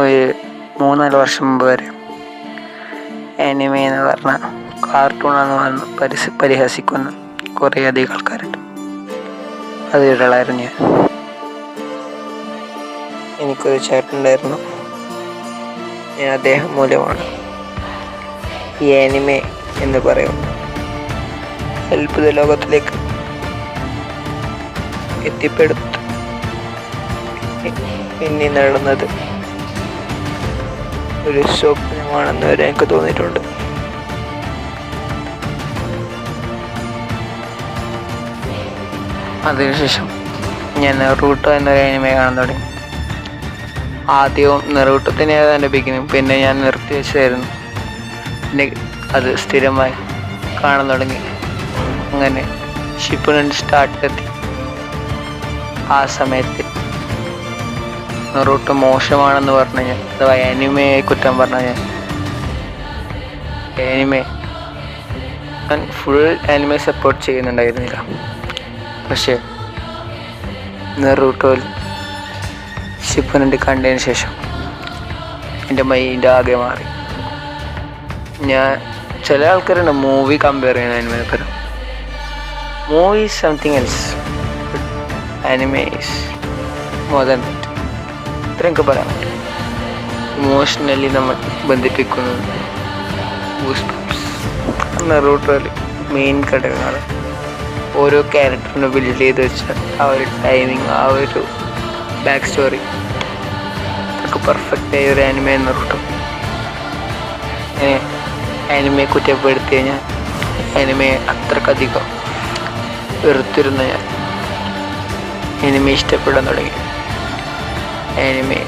ഒരു 3-4 വർഷം മുമ്പ് വരെ ആനിമെ എന്ന് പറഞ്ഞ കാർട്ടൂണെന്ന് പറഞ്ഞ് പരിഹസിക്കുന്ന കുറേയധികം ആൾക്കാരുണ്ട്. അതിലൊരാളായിരുന്നു ഞാൻ. എനിക്കൊരു ചേട്ടനുണ്ടായിരുന്നു. ഞാൻ അദ്ദേഹം മൂലമാണ് ഈ ആനിമെ എന്ന് പറയുന്ന അത്ഭുത ലോകത്തിലേക്ക് എത്തിപ്പെടുന്നത്. പിന്നെ നടന്നത് ഒരു സ്വപ്നമാണെന്ന് വരെ എനിക്ക് തോന്നിയിട്ടുണ്ട്. അതിനുശേഷം ഞാൻ നെറൂട്ടോ എന്നൊരു ആനിമെ കാണാൻ തുടങ്ങി. ആദ്യവും നെറൂട്ടോ തന്നെയായിരുന്നു എൻ്റെ ബിഗിനിങ്. പിന്നെ ഞാൻ നിർത്തിവെച്ചായിരുന്നു. പിന്നെ അത് സ്ഥിരമായി കാണാൻ തുടങ്ങി. അങ്ങനെ ഷിപ്പുഡൻ സ്റ്റാർട്ടിലെത്തി. ആ സമയത്ത് നെറൂട്ടോ മോശമാണെന്ന് പറഞ്ഞു ഞാൻ, അഥവാ ആനിമയെ കുറ്റം പറഞ്ഞ ഞാൻ ഫുൾ ആനിമെ സപ്പോർട്ട് ചെയ്യുന്നുണ്ടായിരുന്നില്ല. പക്ഷേ നെറൂട്ടോയിൽ ഷിപ്പുഡൻ കണ്ടതിന് ശേഷം എൻ്റെ മൈൻഡ് ആകെ മാറി. ചില ആൾക്കാരുണ്ട് മൂവി കമ്പയർ ചെയ്യുന്ന ആനിമേക്കർ. Movie is something else, anime is more than that. ഇത്ര എനിക്ക് പറയാൻ പറ്റും. ഇമോഷണലി നമ്മൾ ബന്ധിപ്പിക്കുന്നത് നെറൂട്ടോയിൽ മെയിൻ ഘടകങ്ങൾ ഓരോ ക്യാരക്ടറിനും ബിൽഡ് ചെയ്ത് വെച്ച ആ ഒരു ടൈമിങ്, ആ ഒരു ബാക്ക് സ്റ്റോറി അതൊക്കെ പെർഫെക്റ്റായ ഒരു ആനിമെ നെറൂട്ടോ. ആനിമയെ കുറ്റപ്പെടുത്തി കഴിഞ്ഞാൽ ആനിമയെ അത്രക്കധികം വെറുത്തിരുന്ന ഞാൻ ആനിമെ ഇഷ്ടപ്പെടാൻ തുടങ്ങി. ആനിമെ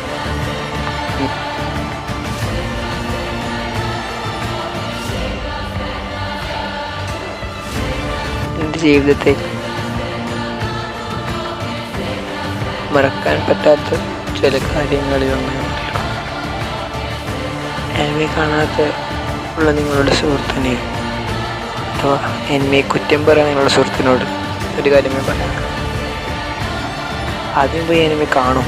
എൻ്റെ ജീവിതത്തെ മറക്കാൻ പറ്റാത്ത ചില കാര്യങ്ങളിലൊന്നാണ്. ആനിമെ കാണാത്ത ഉള്ള നിങ്ങളുടെ സുഹൃത്തിനെ, അഥവാ ആനിമയെ കുറ്റം പറയാൻ നിങ്ങളുടെ സുഹൃത്തിനോട് ഒരു കാര്യമേ പറയാം. ആദ്യം പോയി ആനിമെ കാണും.